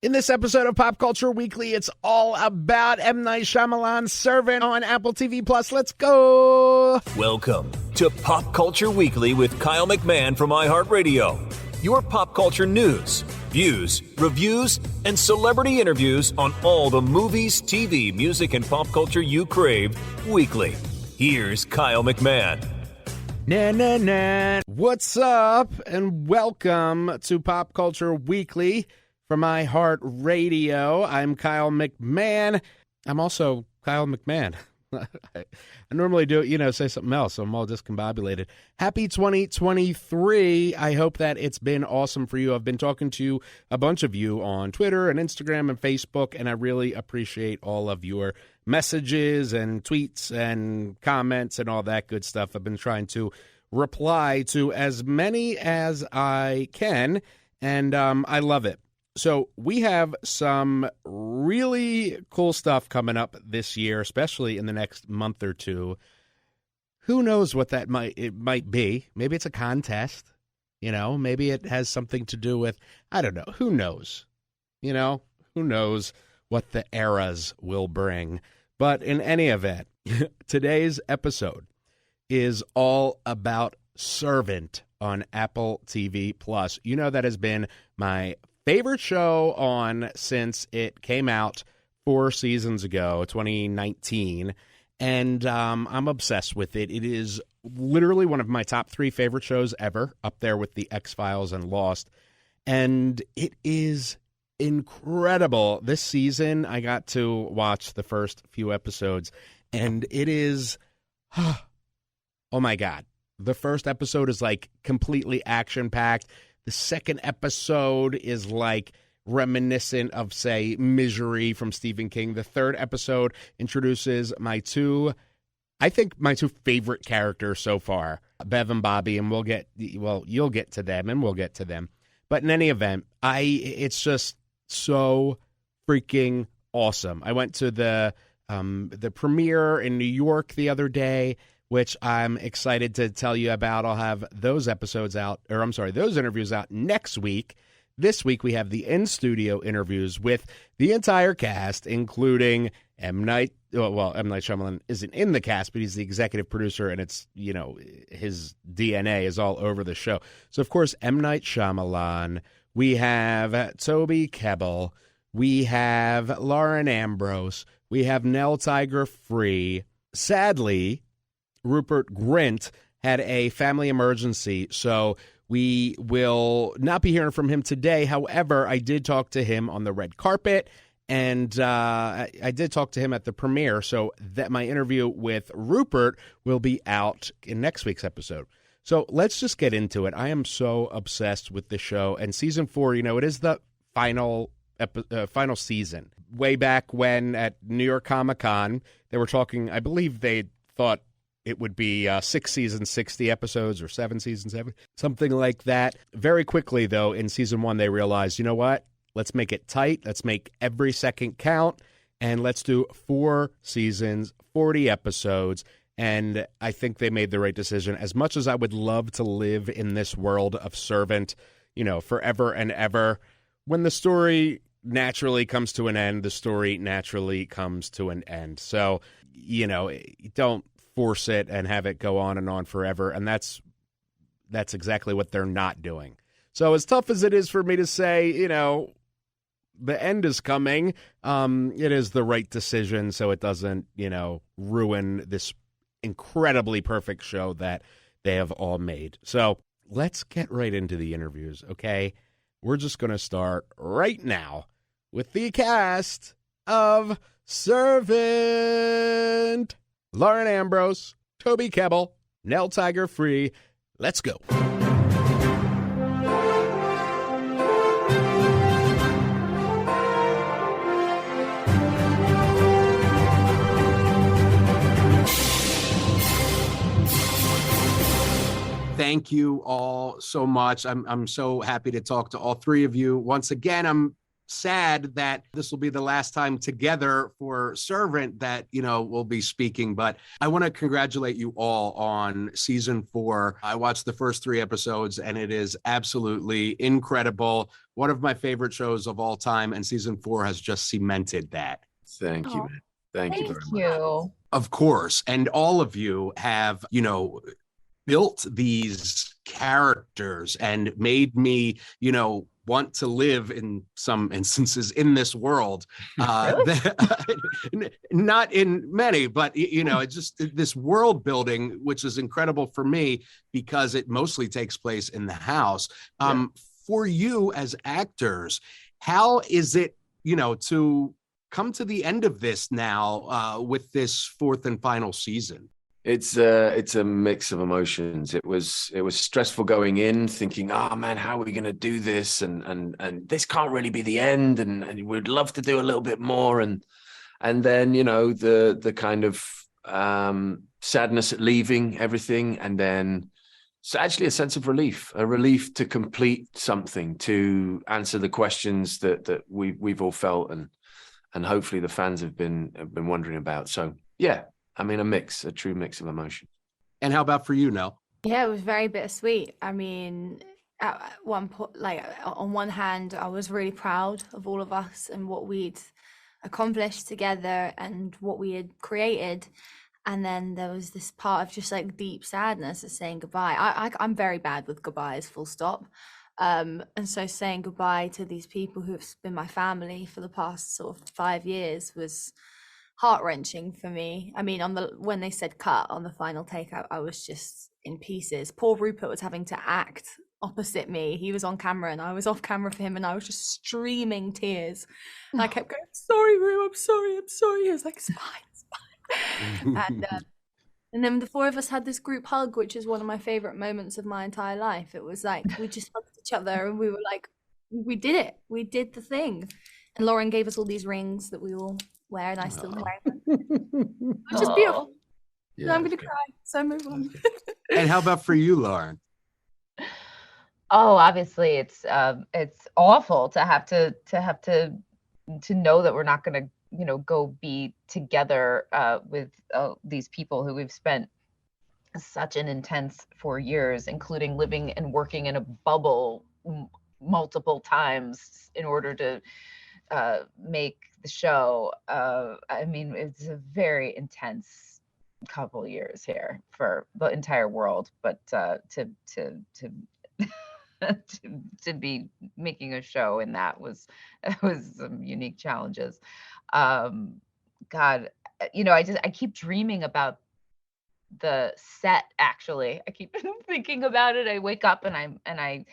In this episode of Pop Culture Weekly, it's all about M. Night Shyamalan's Servant on Apple TV+. Let's go! Welcome to Pop Culture Weekly with Kyle McMahon from iHeartRadio. Your pop culture news, views, reviews, and celebrity interviews on all the movies, TV, music, and pop culture you crave weekly. Here's Kyle McMahon. What's up? And welcome to Pop Culture Weekly from iHeartRadio. I'm Kyle McMahon. I'm also Kyle McMahon. I normally do, say something else, so I'm all discombobulated. Happy 2023. I hope that it's been awesome for you. I've been talking to a bunch of you on Twitter and Instagram and Facebook, and I really appreciate all of your messages and tweets and comments and all that good stuff. I've been trying to reply to as many as I can, and I love it. So we have some really cool stuff coming up this year, especially in the next month or two. Who knows what that might be? Maybe it's a contest. Maybe it has something to do with, I don't know. Who knows? Who knows what the eras will bring? But in any event, today's episode is all about Servant on Apple TV+. That has been my favorite show on since it came out 4 seasons ago, 2019, and I'm obsessed with it. It is literally one of my top 3 favorite shows ever, up there with The X-Files and Lost, and it is incredible. This season, I got to watch the first few episodes, and it is, oh my God. The first episode is like completely action-packed. The second episode is like reminiscent of, say, Misery from Stephen King. The third episode introduces my two favorite characters so far, Bev and Bobby, and you'll get to them, and we'll get to them. But in any event, it's just so freaking awesome. I went to the premiere in New York the other day, which I'm excited to tell you about. I'll have those interviews out next week. This week, we have the in-studio interviews with the entire cast, including M. Night. Well, M. Night Shyamalan isn't in the cast, but he's the executive producer, and it's, his DNA is all over the show. So, of course, M. Night Shyamalan. We have Toby Kebbell. We have Lauren Ambrose. We have Nell Tiger Free. Sadly, Rupert Grint had a family emergency, so we will not be hearing from him today. However, I did talk to him on the red carpet, and I did talk to him at the premiere, so that my interview with Rupert will be out in next week's episode. So let's just get into it. I am so obsessed with the show, and season 4, it is the final season. Way back when at New York Comic-Con, they were talking, I believe they thought it would be 6 seasons, 60 episodes, or 7 seasons, something like that. Very quickly, though, in season 1, they realized, you know what? Let's make it tight. Let's make every second count. And let's do 4 seasons, 40 episodes. And I think they made the right decision. As much as I would love to live in this world of Servant, forever and ever, when the story naturally comes to an end, the story naturally comes to an end. So, don't force it and have it go on and on forever, and that's exactly what they're not doing. So as tough as it is for me to say, the end is coming, it is the right decision so it doesn't, ruin this incredibly perfect show that they have all made. So let's get right into the interviews, okay? We're just going to start right now with the cast of Servant. Lauren Ambrose, Toby Kebbell, Nell Tiger Free. Let's go. Thank you all so much. I'm so happy to talk to all 3 of you. Once again, I'm sad that this will be the last time together for Servant that, we'll be speaking. But I want to congratulate you all on season 4. I watched the first 3 episodes and it is absolutely incredible. One of my favorite shows of all time. And season 4 has just cemented that. Thank you, man. Thank you very much. Of course. And all of you have, built these characters and made me, want to live in some instances in this world. Not in many, but it's just this world building, which is incredible for me because it mostly takes place in the house. For you as actors, how is it, to come to the end of this now with this 4th and final season? It's a mix of emotions. It was stressful going in, thinking, oh man, how are we going to do this? And this can't really be the end. And we'd love to do a little bit more. And then, the kind of sadness at leaving everything. And then so actually a sense of relief to complete something, to answer the questions that we've all felt and hopefully the fans have been wondering about. So yeah. I mean, a true mix of emotion. And how about for you, Nell? Yeah, it was very bittersweet. I mean, at one point, on one hand, I was really proud of all of us and what we'd accomplished together and what we had created. And then there was this part of just deep sadness of saying goodbye. I'm very bad with goodbyes, full stop. And so saying goodbye to these people who've been my family for the past sort of 5 years was heart-wrenching for me. I mean, when they said cut on the final take, I was just in pieces. Poor Rupert was having to act opposite me. He was on camera and I was off camera for him, and I was just streaming tears. And I kept going, sorry, Ru, I'm sorry. He was like, it's fine. And then the 4 of us had this group hug, which is one of my favorite moments of my entire life. It was like we just hugged each other and we were like, we did it. We did the thing. And Lauren gave us all these rings that we all wear, and I still wear them. Which is beautiful. Yeah, no, I'm gonna cry, so move on. And how about for you, Lauren? Oh, obviously it's awful to have to know that we're not gonna go be together with these people who we've spent such an intense 4 years, including living and working in a bubble multiple times in order to make the show. I mean, it's a very intense couple years here for the entire world, but to be making a show in that was some unique challenges. God, I keep dreaming about the set. Actually, I keep thinking about it. I wake up and I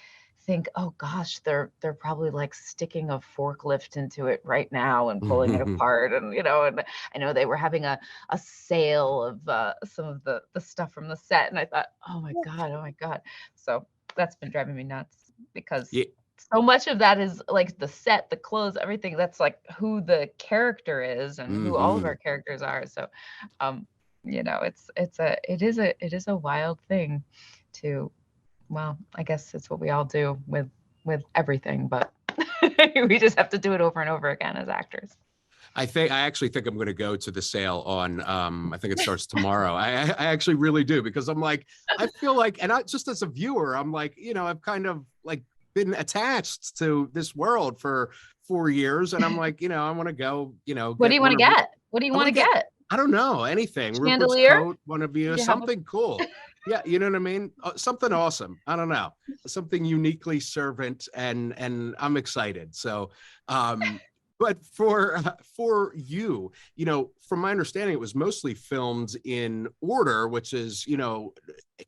think, oh gosh, they're probably sticking a forklift into it right now and pulling it apart, and and I know they were having a sale of some of the stuff from the set, and I thought, oh my god. So that's been driving me nuts because so much of that is the set, the clothes, everything. That's who the character is and who all of our characters are. So it is a wild thing to. Well, I guess it's what we all do with everything, but we just have to do it over and over again as actors. I actually think I'm going to go to the sale on, I think it starts tomorrow. I actually really do, because I'm I feel like, and just as a viewer, I'm I've kind of been attached to this world for 4 years. And I'm I want to go, what do you want to get? What do you want to get? I don't know, anything. Chandelier? Rupert's coat, one of you, something cool. Yeah, you know what I mean? Something awesome. I don't know. Something uniquely Servant, and I'm excited. So, but for you, from my understanding, it was mostly filmed in order, which is,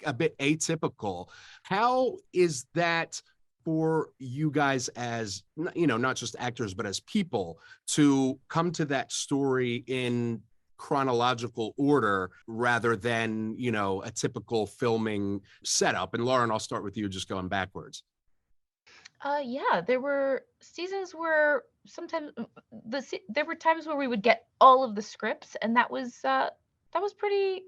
a bit atypical. How is that for you guys as, not just actors, but as people, to come to that story in chronological order rather than, a typical filming setup? And Lauren, I'll start with you, just going backwards. Yeah, there were seasons where sometimes there were times where we would get all of the scripts, and that was pretty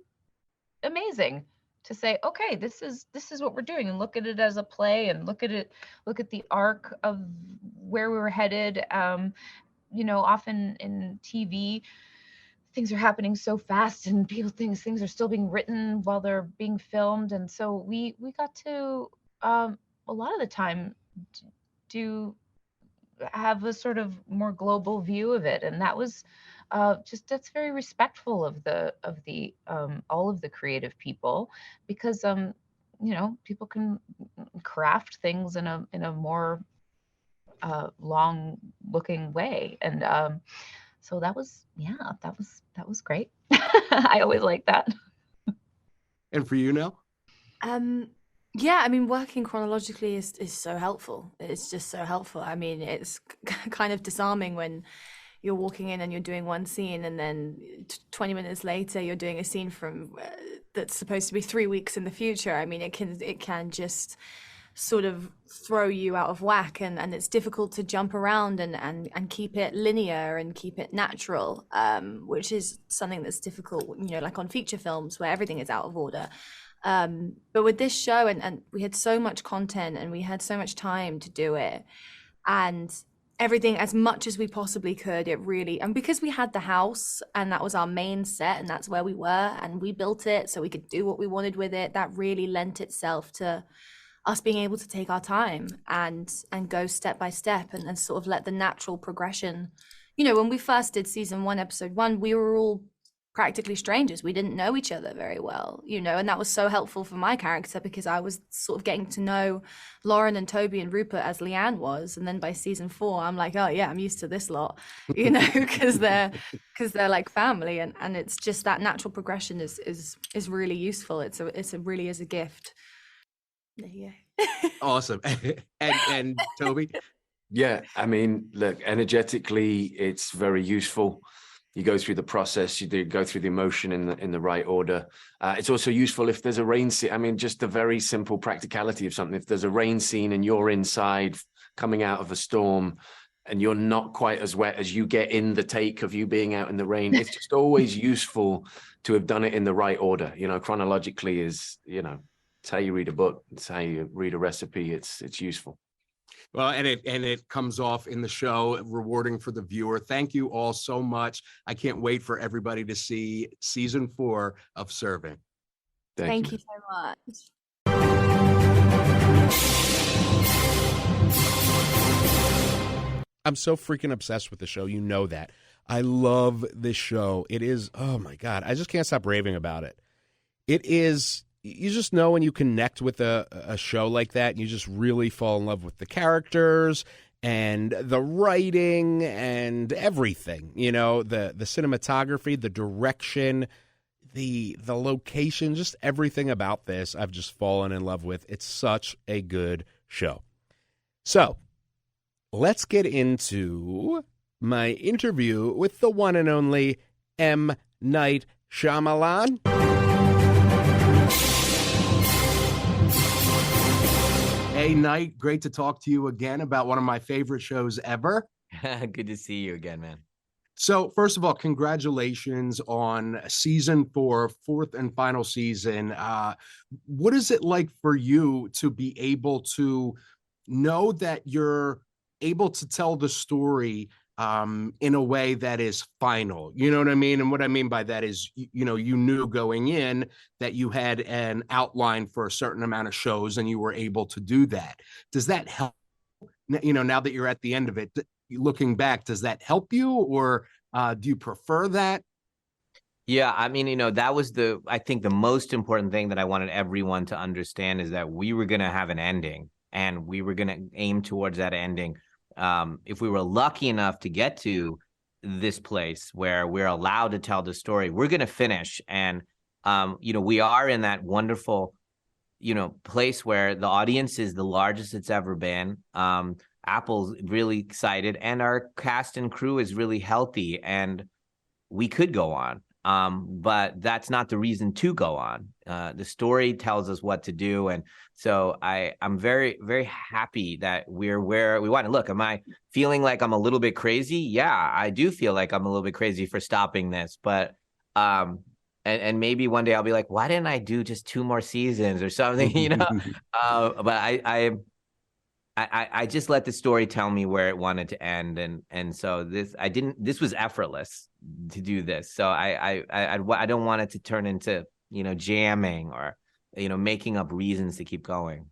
amazing. to say, okay, this is what we're doing, and look at it as a play, and look at the arc of where we were headed. Often in TV, things are happening so fast, and people think things are still being written while they're being filmed, and so we got to a lot of the time do have a sort of more global view of it, and that was that's very respectful of the all of the creative people, because people can craft things in a more long looking way, and so that was great. I always like that. And for you, Nell? Yeah, I mean, working chronologically is so helpful. It's just so helpful. I mean, it's kind of disarming when you're walking in and you're doing one scene, and then 20 minutes later you're doing a scene from that's supposed to be 3 weeks in the future. I mean, it can just sort of throw you out of whack, and it's difficult to jump around and keep it linear and keep it natural, which is something that's difficult, like on feature films where everything is out of order. But with this show, and we had so much content and we had so much time to do it, and everything as much as we possibly could, it really, and because we had the house and that was our main set and that's where we were and we built it so we could do what we wanted with it, that really lent itself to us being able to take our time and go step by step and sort of let the natural progression. When we first did season 1, episode 1, we were all practically strangers. We didn't know each other very well, and that was so helpful for my character, because I was sort of getting to know Lauren and Toby and Rupert as Leanne was, and then by season 4 I'm like, oh yeah, I'm used to this lot, because they're like family, and it's just that natural progression is really useful. It really is a gift. Yeah. Awesome. and Toby? Yeah, I mean, look, energetically, it's very useful. You go through the process, you go through the emotion in the right order. It's also useful if there's a rain scene. I mean, just the very simple practicality of something. If there's a rain scene and you're inside coming out of a storm and you're not quite as wet as you get in the take of you being out in the rain, it's just always useful to have done it in the right order. Chronologically is, it's how you read a book. It's how you read a recipe. It's useful. Well, and it comes off in the show, rewarding for the viewer. Thank you all so much. I can't wait for everybody to see season 4 of Serving. Thank you so much. I'm so freaking obsessed with the show. You know that. I love this show. It is, oh my God, I just can't stop raving about it. It is... You just know when you connect with a show like that, and you just really fall in love with the characters and the writing and everything, the cinematography, the direction, the location, just everything about this I've just fallen in love with. It's such a good show. So let's get into my interview with the one and only M. Night Shyamalan. Hey, Night, great to talk to you again about one of my favorite shows ever. Good to see you again, man. So, first of all, congratulations on season 4, 4th and final season. What is it like for you to be able to know that you're able to tell the story in a way that is final? You know what I mean? And what I mean by that is, you knew going in that you had an outline for a certain amount of shows and you were able to do that. Does that help? Now that you're at the end of it, looking back, does that help you, or do you prefer that? Yeah, I mean, that was I think the most important thing that I wanted everyone to understand is that we were going to have an ending, and we were going to aim towards that ending. If we were lucky enough to get to this place where we're allowed to tell the story, we're going to finish. And, we are in that wonderful, place where the audience is the largest it's ever been. Apple's really excited, and our cast and crew is really healthy, and we could go on. But that's not the reason to go on. The story tells us what to do. And so I'm very, very happy that we're where we want to look. Am I feeling like I'm a little bit crazy? Yeah, I do feel like I'm a little bit crazy for stopping this, but And maybe one day I'll be like, why didn't I do just 2 more seasons or something, you know? But I just let the story tell me where it wanted to end, and so this was effortless to do this. So I don't want it to turn into, jamming or, making up reasons to keep going.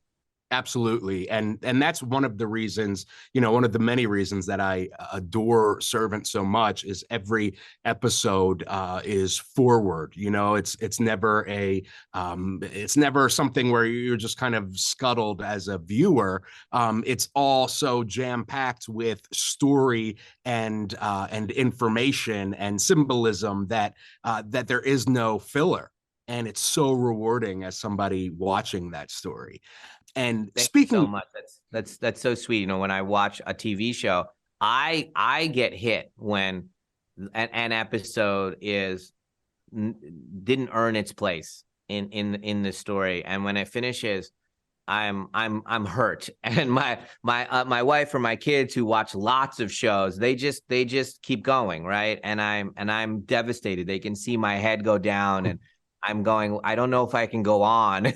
Absolutely. And that's one of the reasons, one of the many reasons that I adore Servant so much is every episode is forward. It's never it's never something where you're just kind of scuttled as a viewer. It's all so jam-packed with story and information and symbolism that there is no filler. And it's so rewarding as somebody watching that story. And Thank you so much. That's so sweet. When I watch a TV show, I get hit when an episode didn't earn its place in the story, and when it finishes, I'm hurt. And my wife or my kids who watch lots of shows, they just keep going, right? And I'm devastated. They can see my head go down, and I'm going, I don't know if I can go on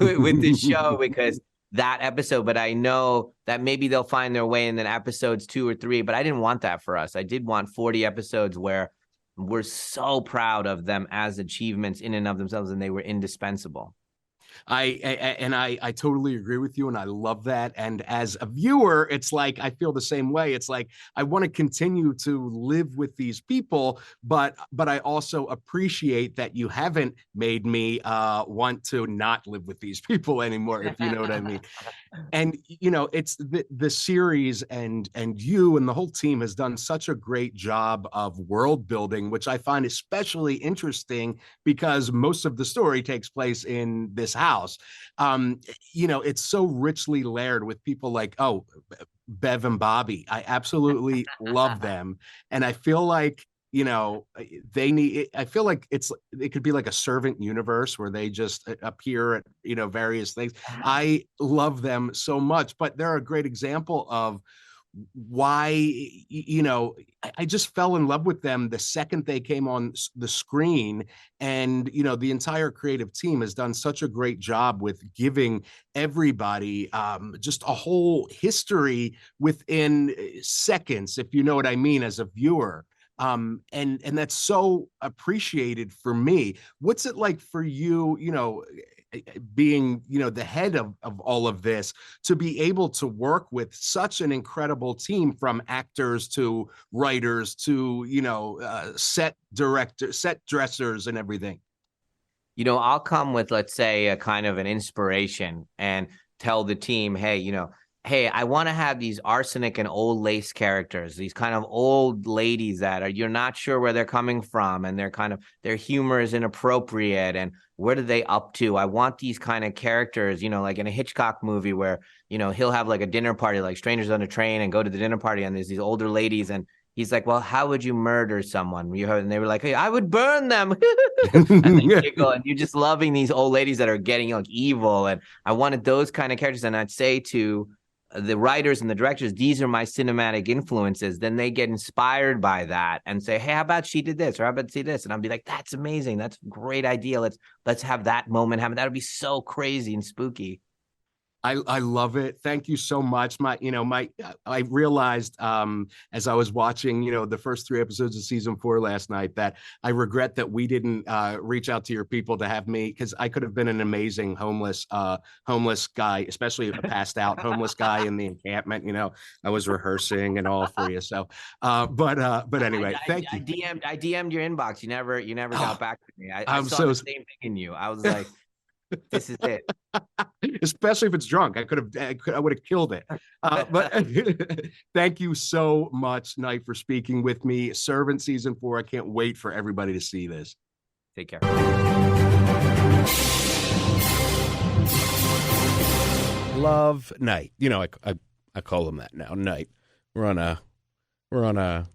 with this show because that episode, but I know that maybe they'll find their way in the episodes 2 or 3, but I didn't want that for us. I did want 40 episodes where we're so proud of them as achievements in and of themselves, and they were indispensable. I totally agree with you, and I love that. And as a viewer, it's like I feel the same way. It's like I want to continue to live with these people, but I also appreciate that you haven't made me want to not live with these people anymore, if you know what I mean. And it's the series and you and the whole team has done such a great job of world building, which I find especially interesting because most of the story takes place in this house. It's so richly layered with people like, Bev and Bobby. I absolutely love them. And I feel like, I feel like it could be like a servant universe where they just appear at, various things. I love them so much, but they're a great example of why, I just fell in love with them the second they came on the screen. And, the entire creative team has done such a great job with giving everybody just a whole history within seconds, if you know what I mean, as a viewer. And that's so appreciated for me. What's it like for you, being, the head of all of this, to be able to work with such an incredible team, from actors to writers to, set dressers and everything? I'll come with, let's say, a kind of an inspiration and tell the team, hey, I want to have these arsenic and old lace characters, these kind of old ladies that you're not sure where they're coming from, and their humor is inappropriate, and what are they up to? I want these kind of characters, like in a Hitchcock movie where, he'll have like a dinner party, like Strangers on a Train, and go to the dinner party, and there's these older ladies, and he's like, well, how would you murder someone? And they were like, hey, I would burn them. And they giggle, and you're just loving these old ladies that are getting like evil. And I wanted those kind of characters. And I'd say to the writers and the directors, these are my cinematic influences. Then they get inspired by that and say, hey, how about she did this? Or how about she did this? And I'll be like, that's amazing. That's a great idea. Let's have that moment happen. That would be so crazy and spooky. I love it. Thank you so much. I realized as I was watching, the first 3 episodes of season 4 last night, that I regret that we didn't reach out to your people to have me, because I could have been an amazing homeless guy, especially a passed out homeless guy in the encampment. I was rehearsing and all for you. So, but anyway, thank you. I DM'd your inbox. You never got back to me. I saw the same thing in you. I was like, this is it. Especially if it's drunk, I would have killed it. But thank you so much, Knight, for speaking with me. Servant season 4. I can't wait for everybody to see this. Take care. Love Knight. I call him that now, Knight. We're on a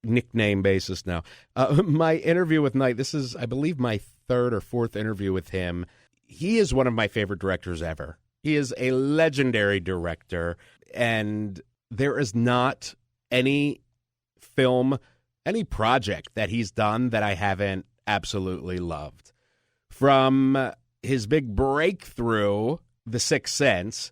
nickname basis now. My interview with Knight. This is, I believe, my 3rd or 4th interview with him. He is one of my favorite directors ever. He is a legendary director, and there is not any film, any project that he's done that I haven't absolutely loved. From his big breakthrough, The Sixth Sense,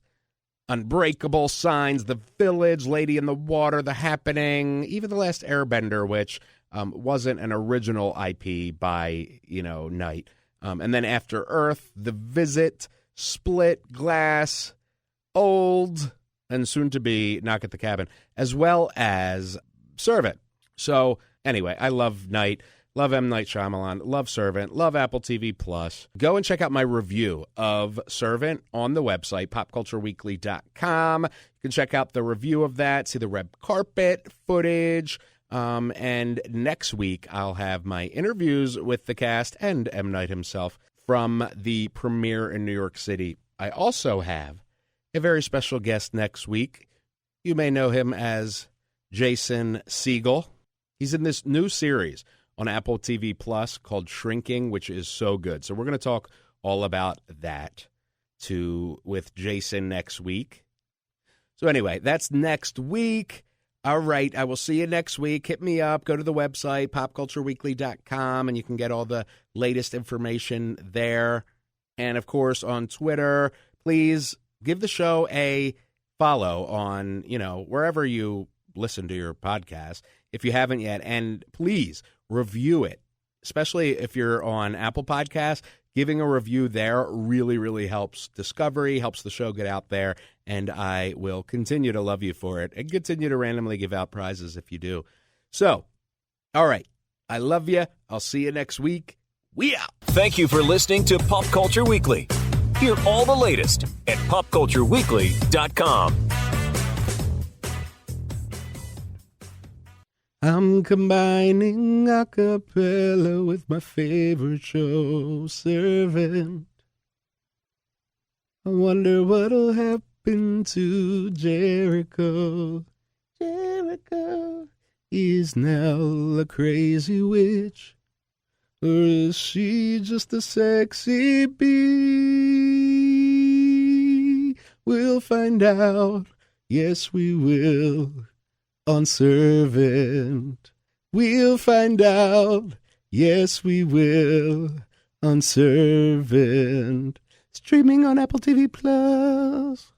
Unbreakable, Signs, The Village, Lady in the Water, The Happening, even The Last Airbender, which wasn't an original IP by, Knight. And then After Earth, The Visit, Split, Glass, Old, and soon to be Knock at the Cabin, as well as Servant. So anyway, I love Knight. Love M. Night Shyamalan, love Servant, love Apple TV+. Go and check out my review of Servant on the website, popcultureweekly.com. You can check out the review of that, see the red carpet footage. And next week, I'll have my interviews with the cast and M. Night himself from the premiere in New York City. I also have a very special guest next week. You may know him as Jason Segel. He's in this new series on Apple TV Plus called Shrinking, which is so good. So we're going to talk all about that with Jason next week. So anyway, that's next week. All right, I will see you next week. Hit me up. Go to the website, popcultureweekly.com, and you can get all the latest information there. And, of course, on Twitter, please give the show a follow on, wherever you listen to your podcast, if you haven't yet. And please review it, especially if you're on Apple Podcasts. Giving a review there really, really helps discovery, helps the show get out there, and I will continue to love you for it and continue to randomly give out prizes if you do. So, all right, I love you. I'll see you next week. We out. Thank you for listening to Pop Culture Weekly. Hear all the latest at popcultureweekly.com. I'm combining a cappella with my favorite show, Servant. I wonder what'll happen to Jericho. Jericho, is Nell a crazy witch? Or is she just a sexy bee? We'll find out. Yes, we will. On Servant, we'll find out. Yes, we will. On Servant, streaming on Apple TV Plus.